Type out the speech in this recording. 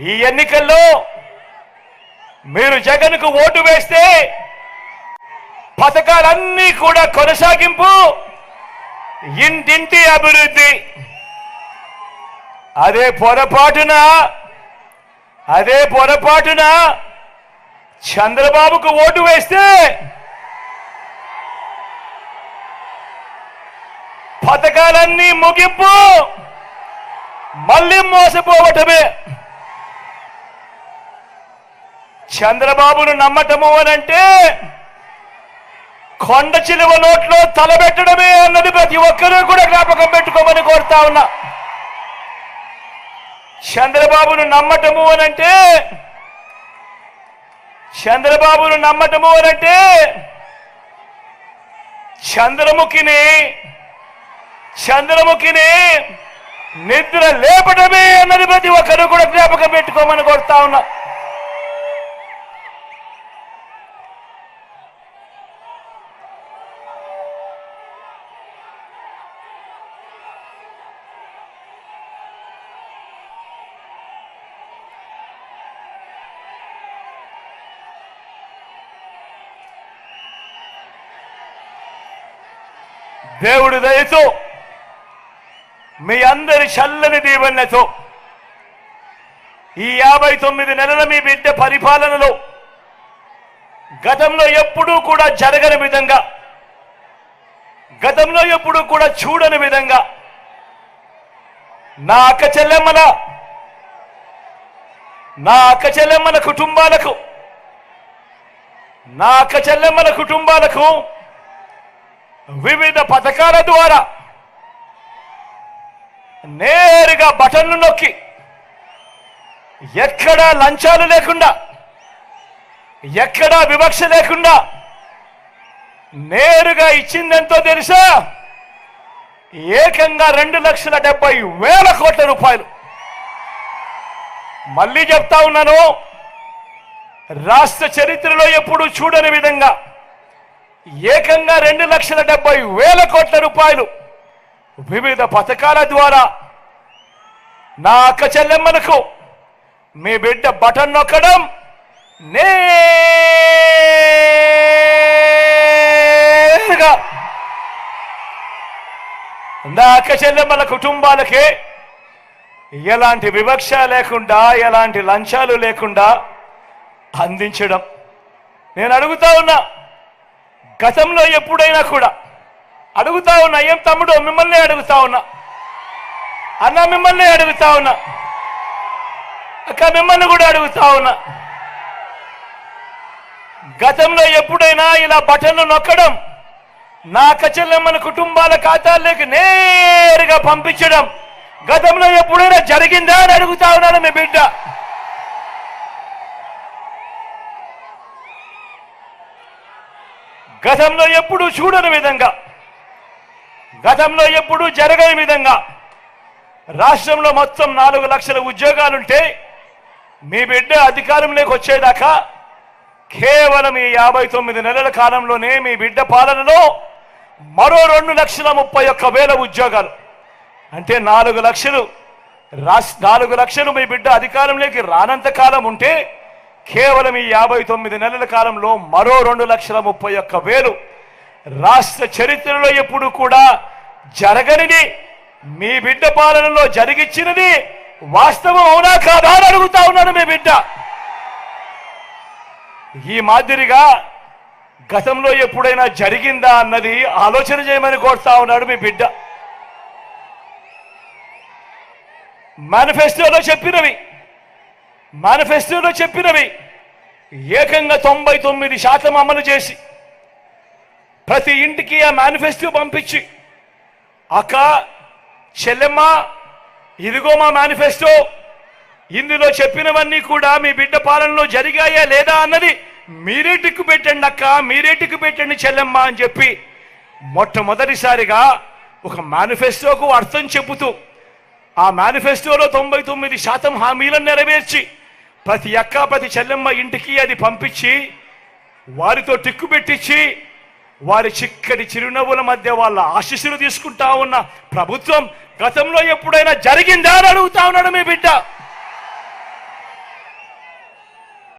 ఈ ఎన్నికల్లో మీరు జగన్కు ఓటు వేస్తే పథకాలన్నీ కూడా కొనసాగింపు, ఇంటింటి అభివృద్ధి. అదే పొరపాటున చంద్రబాబుకు ఓటు వేస్తే పథకాలన్నీ ముగింపు, మళ్ళీ మోసపోవటమే. చంద్రబాబును నమ్మటము అనంటే కొండ చిలువ నోట్లో తలబెట్టడమే అన్నది ప్రతి ఒక్కరూ కూడా జ్ఞాపకం పెట్టుకోమని కోరుతా ఉన్నా. చంద్రబాబును నమ్మటము అనంటే చంద్రముఖిని నిద్ర లేపడమే అన్నది ప్రతి ఒక్కరూ కూడా జ్ఞాపకం పెట్టుకోమని కోరుతా ఉన్నా. దేవుడి దయతో మీ అందరి చల్లని దీవెనలతో ఈ 59 నెలల మీ బిడ్డ పరిపాలనలో గతంలో ఎప్పుడూ కూడా జరగని విధంగా, గతంలో ఎప్పుడూ కూడా చూడని విధంగా నా అక్క చెల్లెమ్మల కుటుంబాలకు వివిధ పథకాల ద్వారా నేరుగా బటన్లు నొక్కి ఎక్కడా లంచాలు లేకుండా, ఎక్కడా వివక్ష లేకుండా నేరుగా ఇచ్చిందెంతో తెలుసా? ఏకంగా 2,70,000 కోట్ల రూపాయలు. మళ్ళీ చెప్తా ఉన్నాను, రాష్ట్ర చరిత్రలో ఎప్పుడూ చూడని విధంగా ఏకంగా 2,70,000 కోట్ల రూపాయలు వివిధ పథకాల ద్వారా నా అక్క చెల్లెమ్మలకు మీ బిడ్డ బటన్ నొక్కడం, నేరుగా నా అక్క చెల్లెమ్మల కుటుంబాలకే ఎలాంటి వివక్ష లేకుండా, ఎలాంటి లంచాలు లేకుండా అందించడం. నేను అడుగుతా ఉన్నా, గతంలో ఎప్పుడైనా కూడా అడుగుతా ఉన్నా, ఏం తమ్ముడు మిమ్మల్ని అడుగుతా ఉన్నా, అన్న మిమ్మల్ని అడుగుతా ఉన్నా, అక్క మిమ్మల్ని కూడా అడుగుతా ఉన్నా, గతంలో ఎప్పుడైనా ఇలా బటన్లు నొక్కడం, నా అక్క చెల్లెమ్మల కుటుంబాల ఖాతాల్లోకి నేరుగా పంపించడం గతంలో ఎప్పుడైనా జరిగిందా అని అడుగుతా ఉన్నాను మీ బిడ్డ. గతంలో ఎప్పుడూ చూడని విధంగా, గతంలో ఎప్పుడూ జరగని విధంగా రాష్ట్రంలో మొత్తం 4 లక్షల ఉద్యోగాలుంటే మీ బిడ్డ అధికారంలోకి వచ్చేదాకా కేవలం ఈ 59 నెలల కాలంలోనే మీ బిడ్డ పాలనలో మరో 2,31,000 ఉద్యోగాలు, అంటే 4 లక్షలు మీ బిడ్డ అధికారంలోకి రానంత కాలం ఉంటే కేవలం ఈ 59 నెలల కాలంలో మరో 2,31,000 రాష్ట్ర చరిత్రలో ఎప్పుడు కూడా జరగనిది మీ బిడ్డ పాలనలో జరిగిచ్చినది వాస్తవం అవునా కాదా అని అడుగుతా ఉన్నాను మీ బిడ్డ. ఈ మాదిరిగా గతంలో ఎప్పుడైనా జరిగిందా అన్నది ఆలోచన చేయమని కోరుతా ఉన్నాడు మీ బిడ్డ. మేనిఫెస్టోలో చెప్పినవి ఏకంగా 99% అమలు చేసి ప్రతి ఇంటికి ఆ మేనిఫెస్టో పంపించి, అక్క చెల్లెమ్మ ఇదిగో మా మేనిఫెస్టో, ఇందులో చెప్పినవన్నీ కూడా మీ బిడ్డ పాలనలో జరిగాయా లేదా అన్నది మీరే టిక్కు పెట్టండి అక్క, మీరే టిక్కు పెట్టండి చెల్లెమ్మ అని చెప్పి మొట్టమొదటిసారిగా ఒక మేనిఫెస్టోకు అర్థం చెబుతూ ఆ మేనిఫెస్టోలో 99% హామీలను నెరవేర్చి ప్రతి అక్క ప్రతి చెల్లెమ్మ ఇంటికి అది పంపించి వారితో టిక్కు పెట్టించి వారి చిక్కటి చిరునవ్వుల మధ్య వాళ్ళ ఆశీస్సులు తీసుకుంటా ఉన్న ప్రభుత్వం గతంలో ఎప్పుడైనా జరిగిందా అని అడుగుతా ఉన్నాడు మీ బిడ్డ.